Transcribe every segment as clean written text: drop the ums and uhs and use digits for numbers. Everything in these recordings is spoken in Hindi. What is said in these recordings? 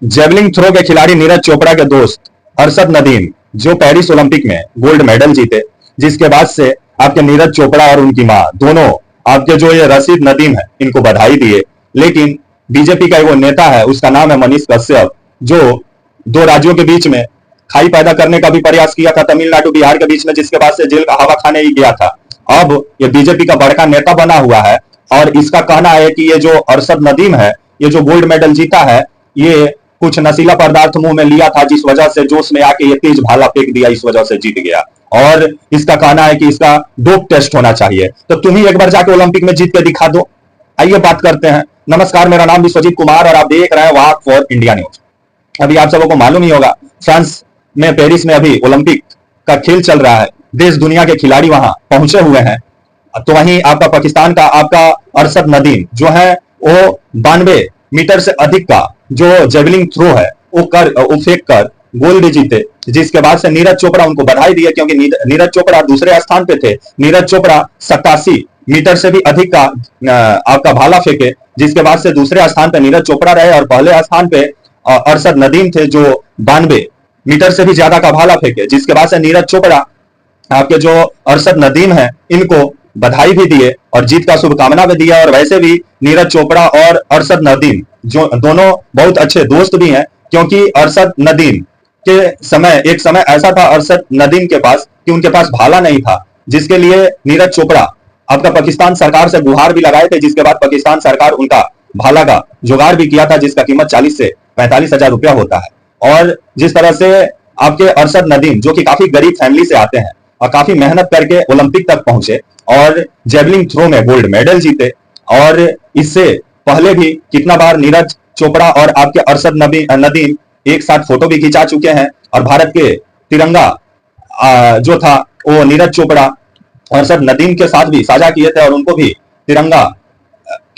जेवलिन थ्रो के खिलाड़ी नीरज चोपड़ा के दोस्त अरशद नदीम, जो पेरिस ओलंपिक में गोल्ड मेडल जीते, जिसके बाद से आपके नीरज चोपड़ा और उनकी मां दोनों आपके जो ये रशीद नदीम है इनको बधाई दिए। लेकिन बीजेपी का वो नेता है, उसका नाम है मनीष कश्यप, जो दो राज्यों के बीच में खाई पैदा करने का भी प्रयास किया था, तमिलनाडु बिहार के बीच में, जिसके बाद से जेल का हवा खाने ही गया था। अब ये बीजेपी का बड़का नेता बना हुआ है और इसका कहना है कि ये जो अरशद नदीम है, ये जो गोल्ड मेडल जीता है, ये कुछ नशीला पदार्थ मुंह में लिया था, जिस वजह से जोश में आके ये तेज भाला फेंक दिया, इस वजह से जीत गया। और इसका कहना है कि इसका डोप टेस्ट होना चाहिए। तो तुम ही एक बार जाके ओलंपिक में जीत के दिखा दो। आइए बात करते हैं। नमस्कार, मेरा नाम विश्वजीत कुमार और आप देख रहे हैं वाक फॉर इंडिया न्यूज। अभी आप सबको मालूम ही होगा, फ्रांस में पेरिस में अभी ओलंपिक का खेल चल रहा है। देश दुनिया के खिलाड़ी वहां पहुंचे हुए हैं। तो वहीं आपका पाकिस्तान का आपका अरशद नदीम जो है वो 92 मीटर से अधिक का जो जेवलिन थ्रो है वो फेंक कर गोल्ड जीते, जिसके बाद से नीरज चोपड़ा उनको बधाई दिए, क्योंकि नीरज चोपड़ा दूसरे स्थान पे थे। नीरज चोपड़ा 87 मीटर से भी अधिक का आपका भाला फेंके, जिसके बाद से दूसरे स्थान पे नीरज चोपड़ा रहे और पहले स्थान पे अरशद नदीम थे, जो 92 मीटर से भी ज्यादा का भाला फेंके, जिसके बाद से नीरज चोपड़ा आपके जो अरशद नदीम है इनको बधाई भी दिए और जीत का शुभकामना भी दिया। और वैसे भी नीरज चोपड़ा और अरशद नदीम जो दोनों बहुत अच्छे दोस्त भी हैं, क्योंकि अरशद नदीम के एक समय ऐसा था अरशद नदीम के पास कि उनके पास भाला नहीं था, जिसके लिए नीरज चोपड़ा आपका पाकिस्तान सरकार से गुहार भी लगाए थे, जिसके बाद पाकिस्तान सरकार उनका भाला का जुगाड़ भी किया था, जिसका कीमत 40 से 45 हजार रुपया होता है। और जिस तरह से आपके अरशद नदीम जो कि काफी गरीब फैमिली से आते हैं और काफी मेहनत करके ओलंपिक तक पहुंचे और जेवलिन थ्रो में गोल्ड मेडल जीते, और इससे पहले भी कितना बार नीरज चोपड़ा और आपके अरशद नदीम एक साथ फोटो भी खिंचा चुके हैं। और भारत के तिरंगा जो था वो नीरज चोपड़ा अरशद नदीम के साथ भी साझा किए थे और उनको भी तिरंगा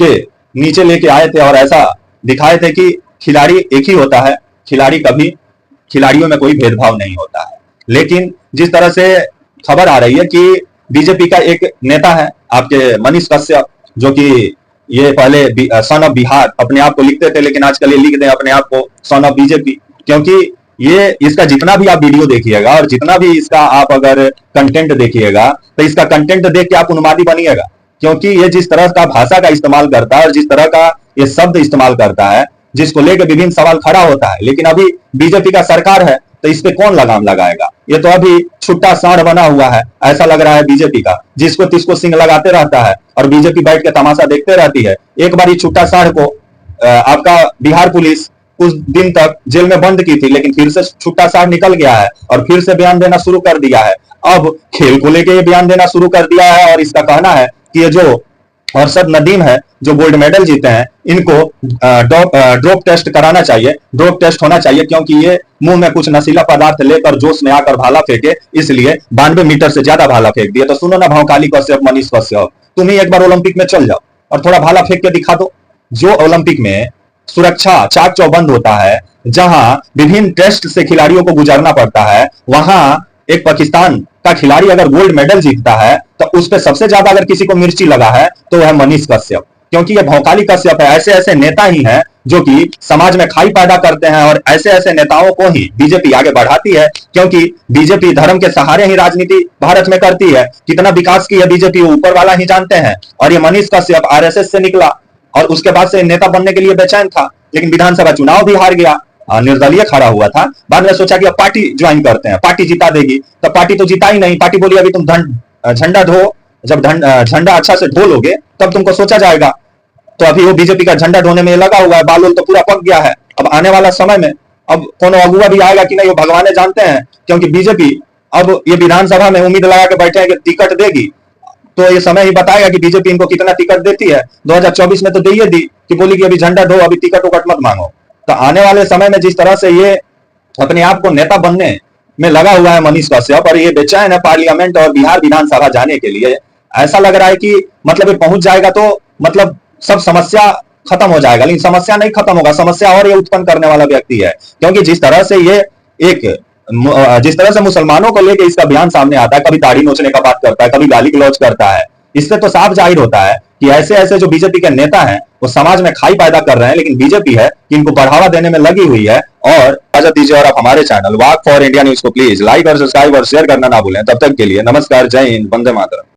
के नीचे लेके आए थे और ऐसा दिखाए थे कि खिलाड़ी एक ही होता है, खिलाड़ियों में कोई भेदभाव नहीं होता है। लेकिन जिस तरह से खबर आ रही है कि बीजेपी का एक नेता है आपके मनीष कश्यप, जो कि ये पहले सन ऑफ बिहार अपने आप को लिखते थे, लेकिन आजकल ये लिख दें अपने आप को सन ऑफ बीजेपी, क्योंकि ये इसका जितना भी आप वीडियो देखिएगा और जितना भी इसका आप अगर कंटेंट देखिएगा तो इसका कंटेंट देख के आप उन्मादी बनिएगा, क्योंकि ये जिस तरह का भाषा का इस्तेमाल करता है और जिस तरह का ये शब्द इस्तेमाल करता है, जिसको लेकर विभिन्न सवाल खड़ा होता है। लेकिन अभी बीजेपी का सरकार है तो इस पे कौन लगाम लगाएगा? ये तो अभी छुट्टा सांड बना हुआ है, ऐसा लग रहा है बीजेपी का, जिसको तिसको सिंह लगाते रहता है और बीजेपी बैठ के तमाशा देखते रहती है। एक बार ये छुट्टा सांड को आपका बिहार पुलिस कुछ दिन तक जेल में बंद की थी, लेकिन फिर से छुट्टा सांड निकल गया है और फिर से बयान देना शुरू कर दिया है। अब खेल को लेकर ये बयान देना शुरू कर दिया है और इसका कहना है कि ये जो अरशद नदीम है जो गोल्ड मेडल जीते हैं, इनको ड्रोप टेस्ट कराना चाहिए, ड्रोप टेस्ट होना चाहिए, क्योंकि ये मुंह में कुछ नशीला पदार्थ लेकर जोश में आकर भाला फेंके, इसलिए 92 मीटर से ज्यादा भाला फेंक दिया। तो सुनो ना भौकाली कश्यप, मनीष कश्यप, तुम ही एक बार ओलंपिक में चल जाओ और थोड़ा भाला फेंक के दिखा दो। जो ओलंपिक में सुरक्षा चाक चौबंद होता है, जहां विभिन्न टेस्ट से खिलाड़ियों को गुजरना पड़ता है, वहां एक पाकिस्तान का खिलाड़ी अगर गोल्ड मेडल जीतता है तो उस पर सबसे ज्यादा अगर किसी को मिर्ची लगा है तो वह मनीष कश्यप, क्योंकि ये भौकाली कश्यप है। ऐसे ऐसे नेता ही हैं जो कि समाज में खाई पैदा करते हैं और ऐसे ऐसे नेताओं को ही बीजेपी आगे बढ़ाती है, क्योंकि बीजेपी धर्म के सहारे ही राजनीति भारत में करती है। कितना विकास की है बीजेपी ऊपर वाला ही जानते हैं। और ये मनीष कश्यप आरएसएस से निकला और उसके बाद से नेता बनने के लिए बेचैन था, लेकिन विधानसभा चुनाव भी हार गया, निर्दलीय खड़ा हुआ था। बाद में सोचा कि अब पार्टी ज्वाइन करते हैं, पार्टी जिता देगी, तो पार्टी तो जिता ही नहीं। पार्टी बोली अभी तुम झंडा धो, जब झंडा अच्छा से धो लोगे तब तुमको सोचा जाएगा। तो अभी वो बीजेपी का झंडा ढोने में लगा हुआ है, बाल तो पूरा पक गया है। अब आने वाला समय में अब कौन अगुआ भी आएगा कि नहीं वो भगवान जानते हैं, क्योंकि बीजेपी अब ये विधानसभा में उम्मीद लगा के बैठे हैं कि टिकट देगी, तो ये समय ही बताएगा कि बीजेपी इनको कितना टिकट देती है। 2024 में तो दे दी कि बोली कि अभी झंडा धो, अभी टिकट उकट मत मांगो। तो आने वाले समय में जिस तरह से ये अपने आप को नेता बनने में लगा हुआ है मनीष कश्यप, और ये बेचैन है पार्लियामेंट और बिहार विधानसभा जाने के लिए, ऐसा लग रहा है कि मतलब ये पहुंच जाएगा तो मतलब सब समस्या खत्म हो जाएगा। लेकिन समस्या नहीं खत्म होगा, समस्या और ये उत्पन्न करने वाला व्यक्ति है, क्योंकि जिस तरह से मुसलमानों को लेकर इसका बयान सामने आता है, कभी दाढ़ी नोचने का बात करता है, कभी गाली गलौज करता है, इससे तो साफ जाहिर होता है कि ऐसे ऐसे जो बीजेपी के नेता हैं वो समाज में खाई पैदा कर रहे हैं, लेकिन बीजेपी है कि इनको बढ़ावा देने में लगी हुई है। और इजाजत दीजिए और आप हमारे channel walk for India news को प्लीज लाइक और सब्सक्राइब और शेयर करना ना भूलें। तब तक के लिए नमस्कार, जय हिंद, वंदे मातरम।